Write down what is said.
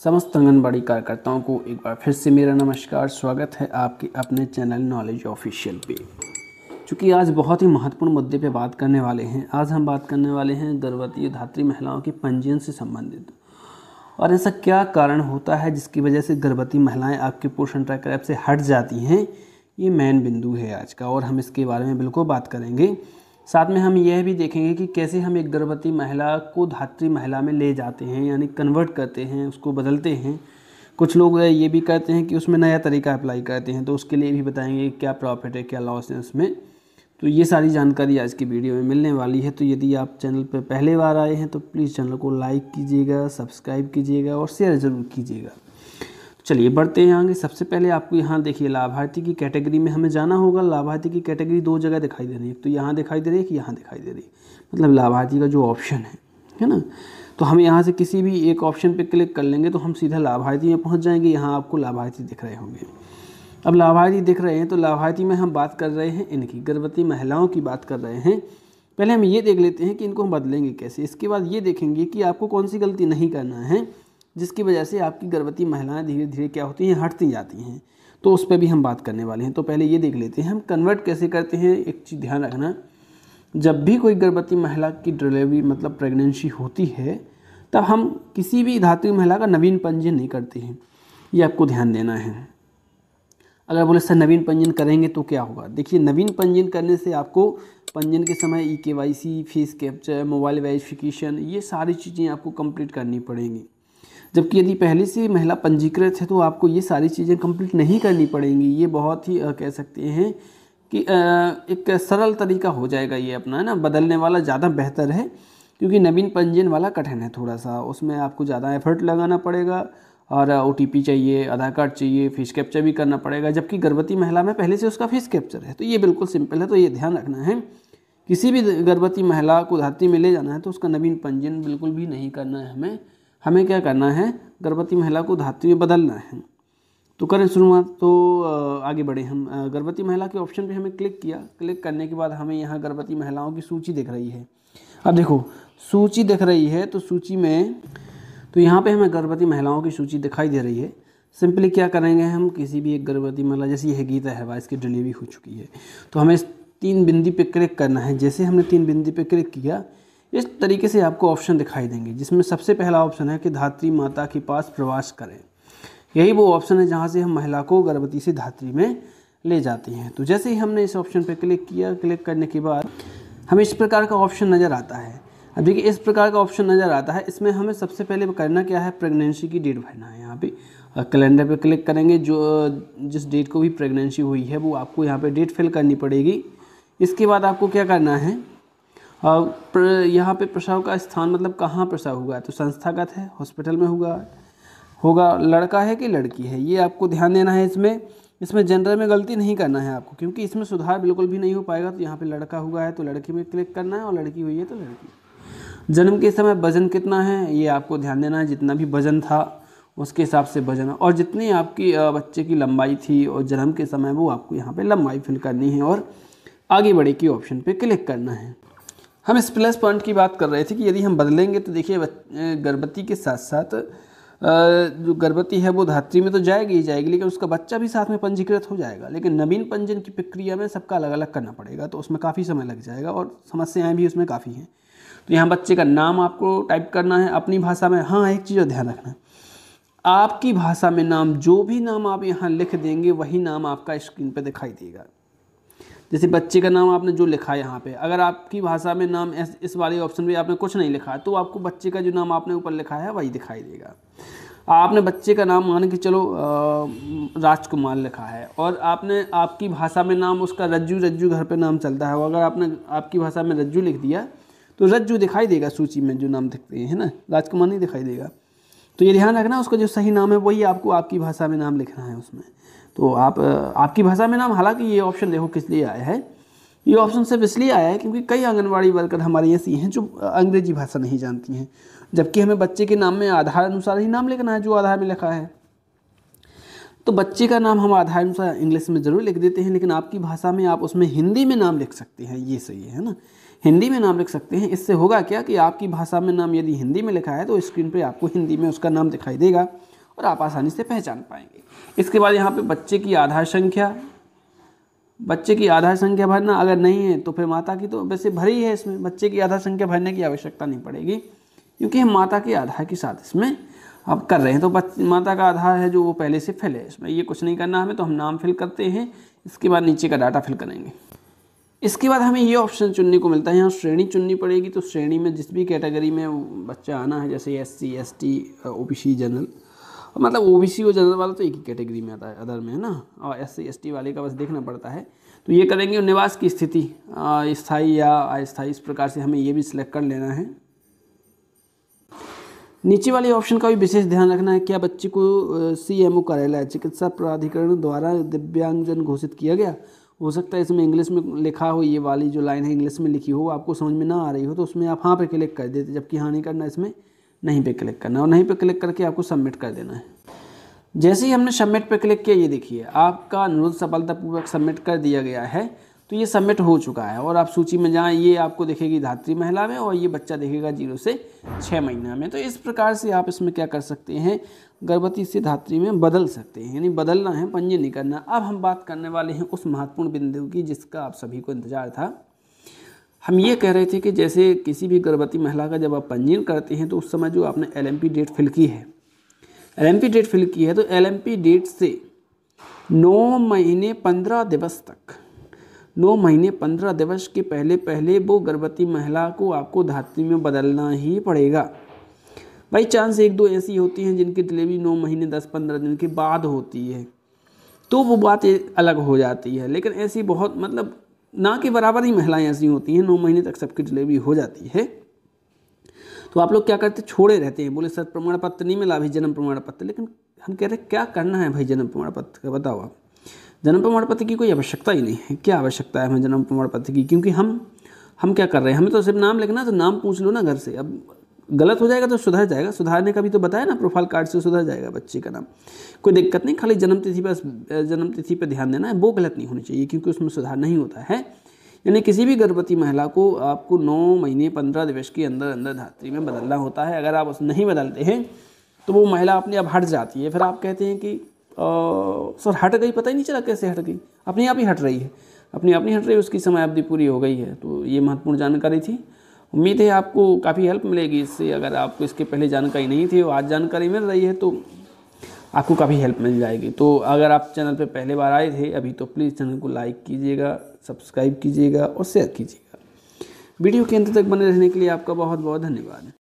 समस्त आंगनबाड़ी कार्यकर्ताओं को एक बार फिर से मेरा नमस्कार। स्वागत है आपके अपने चैनल नॉलेज ऑफिशियल पे। चूँकि आज बहुत ही महत्वपूर्ण मुद्दे पे बात करने वाले हैं। आज हम बात करने वाले हैं गर्भवती धात्री महिलाओं के पंजीयन से संबंधित, और ऐसा क्या कारण होता है जिसकी वजह से गर्भवती महिलाएं आपके पोषण ट्रैकर ऐप से हट जाती हैं। ये मेन बिंदु है आज का, और हम इसके बारे में बिल्कुल बात करेंगे। साथ में हम यह भी देखेंगे कि कैसे हम एक गर्भवती महिला को धात्री महिला में ले जाते हैं, यानी कन्वर्ट करते हैं, उसको बदलते हैं। कुछ लोग ये भी कहते हैं कि उसमें नया तरीका अप्लाई करते हैं, तो उसके लिए भी बताएंगे क्या प्रॉफिट है, क्या लॉस है उसमें। तो ये सारी जानकारी आज की वीडियो में मिलने वाली है। तो यदि आप चैनल पर पहले बार आए हैं तो प्लीज़ चैनल को लाइक कीजिएगा, सब्सक्राइब कीजिएगा और शेयर ज़रूर कीजिएगा। चलिए बढ़ते हैं आगे। सबसे पहले आपको यहाँ देखिए लाभार्थी की कैटेगरी में हमें जाना होगा। लाभार्थी की कैटेगरी दो जगह दिखाई दे रही है, एक तो यहाँ दिखाई दे रही है, एक यहाँ दिखाई दे रही है, मतलब लाभार्थी का जो ऑप्शन है ना। तो हम यहाँ से किसी भी एक ऑप्शन पे क्लिक कर लेंगे तो हम सीधा लाभार्थी में पहुँच जाएंगे। यहाँ आपको लाभार्थी दिख रहे होंगे। अब लाभार्थी दिख रहे हैं तो लाभार्थी में हम बात कर रहे हैं इनकी गर्भवती महिलाओं की बात कर रहे हैं। पहले हम ये देख लेते हैं कि इनको हम बदलेंगे कैसे। इसके बाद ये देखेंगे कि आपको कौन सी गलती नहीं करना है जिसकी वजह से आपकी गर्भवती महिलाएं धीरे धीरे क्या होती हैं, हटती जाती हैं। तो उस पर भी हम बात करने वाले हैं। तो पहले ये देख लेते हैं हम कन्वर्ट कैसे करते हैं। एक चीज़ ध्यान रखना, जब भी कोई गर्भवती महिला की डिलीवरी मतलब प्रेगनेंसी होती है तब हम किसी भी धात्री महिला का नवीन पंजीयन नहीं करते हैं। ये आपको ध्यान देना है। अगर बोले सर नवीन पंजीयन करेंगे तो क्या होगा, देखिए नवीन पंजीयन करने से आपको पंजीयन के समय KYC, face capture, mobile verification, ये सारी चीज़ें आपको कंप्लीट करनी पड़ेंगी। जबकि यदि पहले से महिला पंजीकृत है तो आपको ये सारी चीज़ें कंप्लीट नहीं करनी पड़ेंगी। ये बहुत ही कह सकते हैं कि एक सरल तरीका हो जाएगा ये अपना, है ना। बदलने वाला ज़्यादा बेहतर है, क्योंकि नवीन पंजीयन वाला कठिन है थोड़ा सा। उसमें आपको ज़्यादा एफर्ट लगाना पड़ेगा और OTP चाहिए, आधार कार्ड चाहिए, फेस कैप्चर भी करना पड़ेगा। जबकि गर्भवती महिला में पहले से उसका फेस कैप्चर है, तो ये बिल्कुल सिंपल है। तो ये ध्यान रखना है, किसी भी गर्भवती महिला को धात्री में ले जाना है तो उसका नवीन पंजीयन बिल्कुल भी नहीं करना है। हमें क्या करना है, गर्भवती महिला को धात्री में बदलना है। तो करें शुरुआत। तो आगे बढ़े हम। गर्भवती महिला के ऑप्शन पे हमें क्लिक किया। क्लिक करने के बाद हमें यहाँ गर्भवती महिलाओं की सूची दिख रही है। अब देखो सूची दिख रही है, तो सूची में तो यहाँ पे हमें गर्भवती महिलाओं की सूची दिखाई दे रही है। सिंपली क्या करेंगे, हम किसी भी एक गर्भवती महिला, जैसे यह गीता है, इसकी डिलीवरी हो चुकी है, तो हमें इस 3 बिंदी पे क्लिक करना है। जैसे हमने 3 बिंदी पे क्लिक किया, इस तरीके से आपको ऑप्शन दिखाई देंगे, जिसमें सबसे पहला ऑप्शन है कि धात्री माता के पास प्रवास करें। यही वो ऑप्शन है जहाँ से हम महिला को गर्भवती से धात्री में ले जाते हैं। तो जैसे ही हमने इस ऑप्शन पर क्लिक किया, क्लिक करने के बाद हमें इस प्रकार का ऑप्शन नज़र आता है। अब देखिए इस प्रकार का ऑप्शन नज़र आता है। इसमें हमें सबसे पहले करना क्या है, प्रेगनेंसी की डेट भरना है। यहाँ पे कैलेंडर पे क्लिक करेंगे, जो जिस डेट को भी प्रेगनेंसी हुई है वो आपको यहाँ पे डेट फिल करनी पड़ेगी। इसके बाद आपको क्या करना है, यहाँ पे प्रसव का स्थान मतलब कहाँ प्रसव हुआ है, तो संस्थागत है, हॉस्पिटल में होगा, लड़का है कि लड़की है, ये आपको ध्यान देना है। इसमें जेंडर में गलती नहीं करना है आपको, क्योंकि इसमें सुधार बिल्कुल भी नहीं हो पाएगा। तो यहाँ पे लड़का हुआ है तो लड़की में क्लिक करना है, और लड़की हुई है तो लड़की। जन्म के समय वजन कितना है ये आपको ध्यान देना है। जितना भी वजन था उसके हिसाब से वजन, और जितनी आपकी बच्चे की लंबाई थी और जन्म के समय, वो आपको यहाँ पे लंबाई फिल करनी है और आगे बढ़े के ऑप्शन पे क्लिक करना है। हम इस प्लस पॉइंट की बात कर रहे थे कि यदि हम बदलेंगे तो देखिए गर्भवती के साथ साथ जो गर्भवती है वो धात्री में तो जाएगी ही जाएगी, लेकिन उसका बच्चा भी साथ में पंजीकृत हो जाएगा। लेकिन नवीन पंजीयन की प्रक्रिया में सबका अलग अलग करना पड़ेगा, तो उसमें काफ़ी समय लग जाएगा और समस्याएं भी उसमें काफ़ी हैं। तो यहाँ बच्चे का नाम आपको टाइप करना है अपनी भाषा में। हाँ, एक चीज़ ध्यान रखना, आपकी भाषा में नाम, जो भी नाम आप यहाँ लिख देंगे वही नाम आपका स्क्रीन पर दिखाई देगा। जैसे बच्चे का नाम आपने जो लिखा है यहाँ पे, अगर आपकी भाषा में नाम इस वाले ऑप्शन पे आपने कुछ नहीं लिखा है तो आपको बच्चे का जो नाम आपने ऊपर लिखा है वही दिखाई देगा। आपने बच्चे का नाम मान के चलो राजकुमार लिखा है, और आपने आपकी भाषा में नाम उसका रज्जू घर पे नाम चलता है, अगर आपने आपकी भाषा में रज्जू लिख दिया तो रज्जू दिखाई देगा सूची में, जो नाम दिखते हैं ना, राजकुमार नहीं दिखाई देगा। तो ये ध्यान रखना, उसका जो सही नाम है वही आपको आपकी भाषा में नाम लिखना है उसमें। तो आप आपकी भाषा में नाम, हालांकि ये ऑप्शन देखो किस लिए आया है, ये ऑप्शन सिर्फ इसलिए आया है क्योंकि कई आंगनवाड़ी वर्कर हमारे ऐसी हैं जो अंग्रेजी भाषा नहीं जानती हैं, जबकि हमें बच्चे के नाम में आधार अनुसार ही नाम लिखना है जो आधार में लिखा है। तो बच्चे का नाम हम आधार अनुसार इंग्लिश में ज़रूर लिख देते हैं, लेकिन आपकी भाषा में आप उसमें हिंदी में नाम लिख सकते हैं, ये सही है ना। हिंदी में नाम लिख सकते हैं। इससे होगा क्या कि आपकी भाषा में नाम यदि हिंदी में लिखा है तो स्क्रीन पे आपको हिंदी में उसका नाम दिखाई देगा और आप आसानी से पहचान पाएंगे। इसके बाद यहाँ पे बच्चे की आधार संख्या भरना, अगर नहीं है तो फिर माता की तो वैसे भरी है, इसमें बच्चे की आधार संख्या भरने की आवश्यकता नहीं पड़ेगी क्योंकि हम माता के आधार के साथ इसमें अब कर रहे हैं। तो माता का आधार है जो वो पहले से फिल है, इसमें ये कुछ नहीं करना हमें, तो हम नाम फिल करते हैं। इसके बाद नीचे का डाटा फिल करेंगे। इसके बाद हमें ये ऑप्शन चुनने को मिलता है, यहाँ श्रेणी चुननी पड़ेगी। तो श्रेणी में जिस भी कैटेगरी में बच्चा आना है, जैसे SC ST OBC जनरल, मतलब OBC और जनरल वाला तो एक ही कैटेगरी में आता है, अदर में है ना, और SC ST वाले का बस देखना पड़ता है। तो ये करेंगे। निवास की स्थिति स्थायी या अस्थायी, इस प्रकार से हमें ये भी सिलेक्ट कर लेना है। नीचे वाले ऑप्शन का भी विशेष ध्यान रखना है। क्या बच्चे को CMO कार्यालय चिकित्सा प्राधिकरण द्वारा दिव्यांगजन घोषित किया गया? हो सकता है इसमें इंग्लिश में लिखा हो, ये वाली जो लाइन है इंग्लिश में लिखी हो, आपको समझ में ना आ रही हो, तो उसमें आप हाँ पे क्लिक कर देते, जबकि हाँ नहीं करना, इसमें नहीं पे क्लिक करना, और नहीं पे क्लिक करके आपको सबमिट कर देना है। जैसे ही हमने सबमिट पे क्लिक किया, ये देखिए आपका अनुरोध सफलतापूर्वक सबमिट कर दिया गया है। तो ये सबमिट हो चुका है और आप सूची में जाएँ, ये आपको दिखेगी धात्री महिला में और ये बच्चा दिखेगा 0 से 6 महीना में। तो इस प्रकार से आप इसमें क्या कर सकते हैं, गर्भवती से धात्री में बदल सकते हैं, यानी बदलना है, पंजीयन नहीं करना। अब हम बात करने वाले हैं उस महत्वपूर्ण बिंदु की जिसका आप सभी को इंतजार था। हम ये कह रहे थे कि जैसे किसी भी गर्भवती महिला का जब आप पंजीयन करते हैं तो उस समय जो आपने LMP डेट फिल की है, LMP डेट फिल की है, तो LMP डेट से 9 महीने 15 दिवस तक, 9 महीने 15 दिवस के पहले वो गर्भवती महिला को आपको धात्री में बदलना ही पड़ेगा। बाई चांस 1-2 ऐसी होती हैं जिनकी डिलीवरी 9 महीने 10-15 दिन के बाद होती है, तो वो बात अलग हो जाती है। लेकिन ऐसी बहुत मतलब ना के बराबर ही महिलाएं ऐसी होती हैं, 9 महीने तक सबकी डिलीवरी हो जाती है। तो आप लोग क्या करते, छोड़े रहते हैं, बोले सर प्रमाण पत्र नहीं मिला अभी, जन्म प्रमाण पत्र। लेकिन हम कह रहे क्या करना है भाई जन्म प्रमाण पत्र का, बताओ आप। जन्म प्रमाण पत्र की कोई आवश्यकता ही नहीं है। क्या आवश्यकता है हमें जन्म प्रमाण पत्र की, क्योंकि हम क्या कर रहे हैं, हमें तो सिर्फ नाम लिखना, तो नाम पूछ लो ना घर से। अब गलत हो जाएगा तो सुधर जाएगा, सुधारने का भी तो बताया ना, प्रोफाइल कार्ड से सुधर जाएगा बच्चे का नाम, कोई दिक्कत नहीं। खाली जन्म तिथि पर ध्यान देना है, वो गलत नहीं होनी चाहिए क्योंकि उसमें सुधार नहीं होता है। यानी किसी भी गर्भवती महिला को आपको 9 महीने 15 दिवस के अंदर धात्री में बदलना होता है। अगर आप उसे नहीं बदलते हैं तो वो महिला अपने आप हट जाती है। फिर आप कहते हैं कि सर हट गई, पता ही नहीं चला कैसे हट गई, अपने आप ही हट रही है, अपने आप नहीं हट रही, उसकी समय अवधि पूरी हो गई है। तो ये महत्वपूर्ण जानकारी थी। उम्मीद है आपको काफ़ी हेल्प मिलेगी इससे। अगर आपको इसके पहले जानकारी नहीं थी और आज जानकारी मिल रही है तो आपको काफ़ी हेल्प मिल जाएगी। तो अगर आप चैनल पे पहले बार आए थे अभी, तो प्लीज़ चैनल को लाइक कीजिएगा, सब्सक्राइब कीजिएगा और शेयर कीजिएगा। वीडियो के अंत तक बने रहने के लिए आपका बहुत बहुत धन्यवाद।